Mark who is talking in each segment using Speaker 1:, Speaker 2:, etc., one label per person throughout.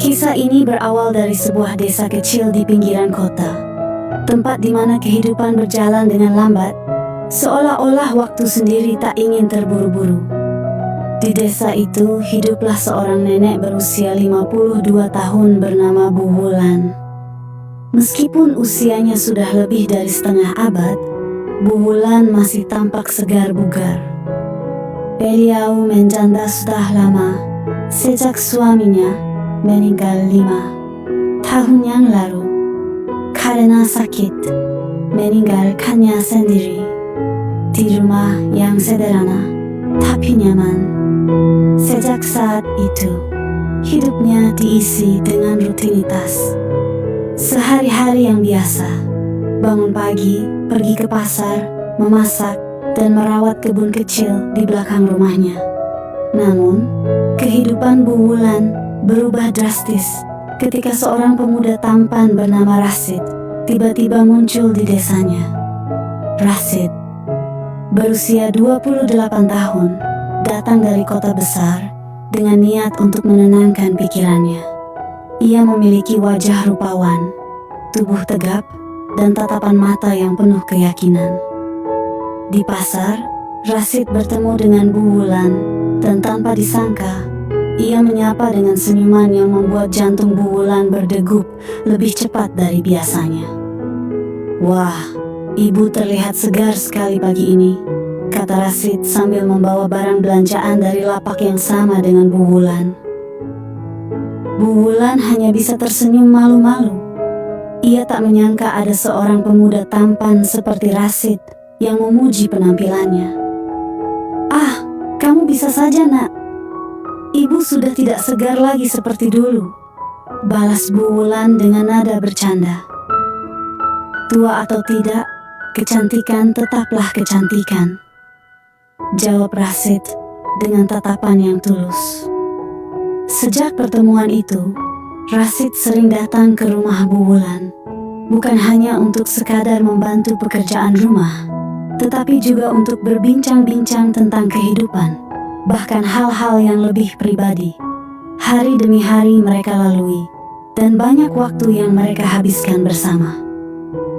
Speaker 1: Kisah ini berawal dari sebuah desa kecil di pinggiran kota, tempat di mana kehidupan berjalan dengan lambat, seolah-olah waktu sendiri tak ingin terburu-buru. Di desa itu hiduplah seorang nenek berusia 52 tahun bernama Bu Wulan. Meskipun usianya sudah lebih dari setengah abad, Bu Wulan masih tampak segar bugar. Beliau menjanda sudah lama, sejak suaminya meninggal 5 tahun yang lalu karena sakit, meninggalkannya sendiri di rumah yang sederhana tapi nyaman. Sejak saat itu, hidupnya diisi dengan rutinitas sehari-hari yang biasa. Bangun pagi, pergi ke pasar, memasak, dan merawat kebun kecil di belakang rumahnya. Namun, kehidupan Bu Wulan berubah drastis ketika seorang pemuda tampan bernama Rashid tiba-tiba muncul di desanya. Rashid, berusia 28 tahun, datang dari kota besar dengan niat untuk menenangkan pikirannya. Ia memiliki wajah rupawan, tubuh tegap, dan tatapan mata yang penuh keyakinan. Di pasar, Rashid bertemu dengan Bu Wulan, dan tanpa disangka, ia menyapa dengan senyuman yang membuat jantung Bu Wulan berdegup lebih cepat dari biasanya. "Wah, ibu terlihat segar sekali pagi ini," kata Rashid sambil membawa barang belanjaan dari lapak yang sama dengan Bu Wulan. Bu Wulan hanya bisa tersenyum malu-malu. Ia tak menyangka ada seorang pemuda tampan seperti Rashid yang memuji penampilannya. "Ah, kamu bisa saja, Nak. Ibu sudah tidak segar lagi seperti dulu," balas Bu Wulan dengan nada bercanda. "Tua atau tidak, kecantikan tetaplah kecantikan," jawab Rashid dengan tatapan yang tulus. Sejak pertemuan itu, Rashid sering datang ke rumah Bu Wulan, bukan hanya untuk sekadar membantu pekerjaan rumah, tetapi juga untuk berbincang-bincang tentang kehidupan, bahkan hal-hal yang lebih pribadi. Hari demi hari mereka lalui, dan banyak waktu yang mereka habiskan bersama.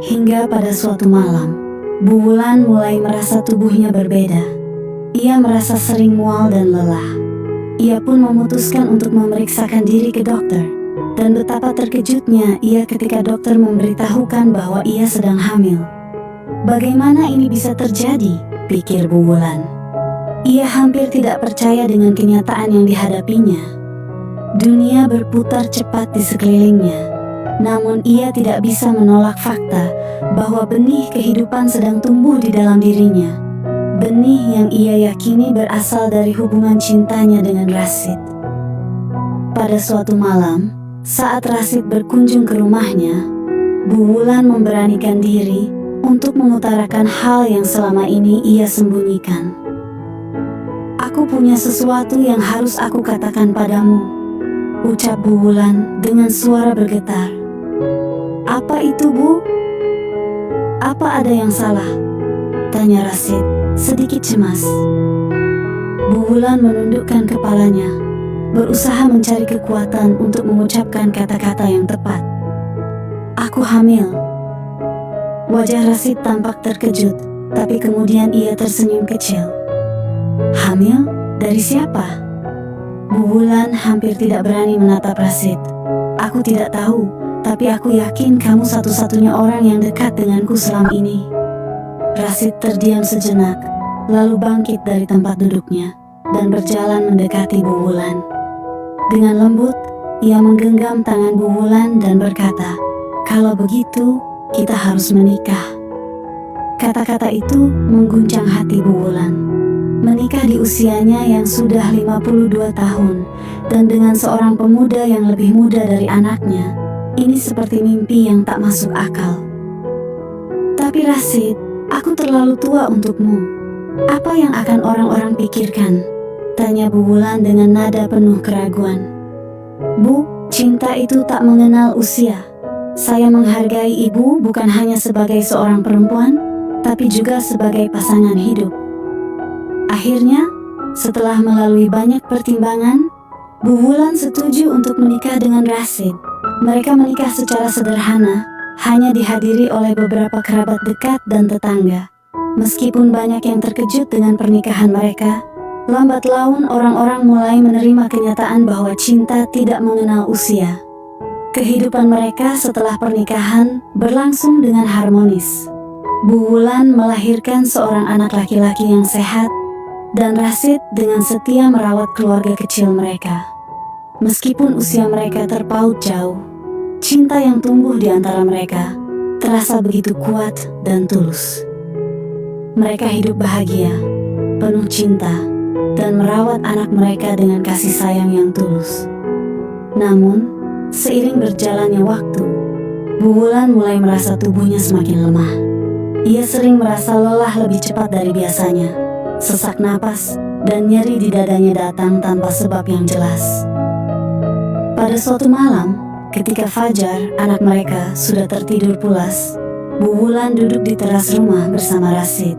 Speaker 1: Hingga pada suatu malam, Bu Wulan mulai merasa tubuhnya berbeda. Ia merasa sering mual dan lelah. Ia pun memutuskan untuk memeriksakan diri ke dokter, dan betapa terkejutnya ia ketika dokter memberitahukan bahwa ia sedang hamil. "Bagaimana ini bisa terjadi?" pikir Bu Wulan. Ia hampir tidak percaya dengan kenyataan yang dihadapinya. Dunia berputar cepat di sekelilingnya, namun ia tidak bisa menolak fakta bahwa benih kehidupan sedang tumbuh di dalam dirinya. Benih yang ia yakini berasal dari hubungan cintanya dengan Rashid. Pada suatu malam, saat Rashid berkunjung ke rumahnya, Bu Wulan memberanikan diri untuk mengutarakan hal yang selama ini ia sembunyikan. "Aku punya sesuatu yang harus aku katakan padamu," ucap Bu Wulan dengan suara bergetar. "Apa itu, Bu? Apa ada yang salah?" tanya Rashid, sedikit cemas. Bu Wulan menundukkan kepalanya, berusaha mencari kekuatan untuk mengucapkan kata-kata yang tepat. "Aku hamil." Wajah Rashid tampak terkejut, tapi kemudian ia tersenyum kecil. "Hamil? Dari siapa?" Bu Wulan hampir tidak berani menatap Rashid. "Aku tidak tahu, tapi aku yakin kamu satu-satunya orang yang dekat denganku selama ini." Rashid terdiam sejenak, lalu bangkit dari tempat duduknya dan berjalan mendekati Bu Wulan. Dengan lembut, ia menggenggam tangan Bu Wulan dan berkata, "Kalau begitu, kita harus menikah." Kata-kata itu mengguncang hati Bu Wulan. Menikah di usianya yang sudah 52 tahun dan dengan seorang pemuda yang lebih muda dari anaknya, ini seperti mimpi yang tak masuk akal. "Tapi Rashid, aku terlalu tua untukmu. Apa yang akan orang-orang pikirkan?" tanya Bu Wulan dengan nada penuh keraguan. "Bu, cinta itu tak mengenal usia. Saya menghargai ibu bukan hanya sebagai seorang perempuan, tapi juga sebagai pasangan hidup." Akhirnya, setelah melalui banyak pertimbangan, Bu Wulan setuju untuk menikah dengan Rashid. Mereka menikah secara sederhana, hanya dihadiri oleh beberapa kerabat dekat dan tetangga. Meskipun banyak yang terkejut dengan pernikahan mereka, lambat laun orang-orang mulai menerima kenyataan bahwa cinta tidak mengenal usia. Kehidupan mereka setelah pernikahan berlangsung dengan harmonis. Bu Wulan melahirkan seorang anak laki-laki yang sehat, dan Rashid dengan setia merawat keluarga kecil mereka. Meskipun usia mereka terpaut jauh, cinta yang tumbuh di antara mereka terasa begitu kuat dan tulus. Mereka hidup bahagia, penuh cinta, dan merawat anak mereka dengan kasih sayang yang tulus. Namun, seiring berjalannya waktu, Bu Wulan mulai merasa tubuhnya semakin lemah. Ia sering merasa lelah lebih cepat dari biasanya. Sesak napas dan nyeri di dadanya datang tanpa sebab yang jelas. Pada suatu malam, ketika Fajar, anak mereka, sudah tertidur pulas, Bu Wulan duduk di teras rumah bersama Rashid.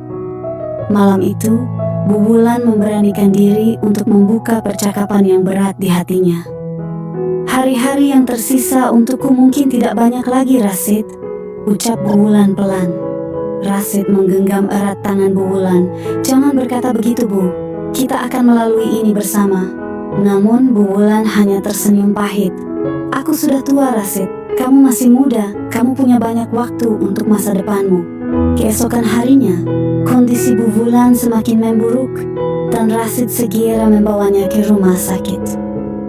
Speaker 1: Malam itu, Bu Wulan memberanikan diri untuk membuka percakapan yang berat di hatinya. "Hari-hari yang tersisa untukku mungkin tidak banyak lagi, Rashid," ucap Bu Wulan pelan. Rashid menggenggam erat tangan Bu Wulan. "Jangan berkata begitu, Bu. Kita akan melalui ini bersama." Namun Bu Wulan hanya tersenyum pahit. "Aku sudah tua, Rashid. Kamu masih muda. Kamu punya banyak waktu untuk masa depanmu." Keesokan harinya, kondisi Bu Wulan semakin memburuk dan Rashid segera membawanya ke rumah sakit.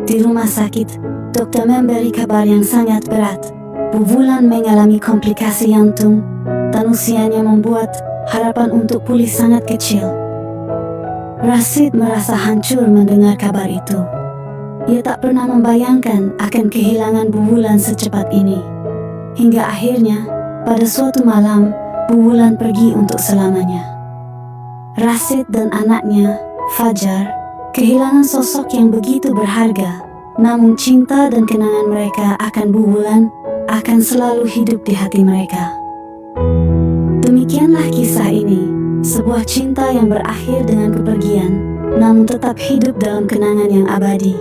Speaker 1: Di rumah sakit, dokter memberi kabar yang sangat berat. Bu Wulan mengalami komplikasi jantung dan usianya membuat harapan untuk pulih sangat kecil. Rashid merasa hancur mendengar kabar itu. Ia tak pernah membayangkan akan kehilangan Bu Wulan secepat ini. Hingga akhirnya, pada suatu malam, Bu Wulan pergi untuk selamanya. Rashid dan anaknya, Fajar, kehilangan sosok yang begitu berharga. Namun cinta dan kenangan mereka akan Bu Wulan akan selalu hidup di hati mereka. Demikianlah kisah ini, sebuah cinta yang berakhir dengan kepergian, namun tetap hidup dalam kenangan yang abadi.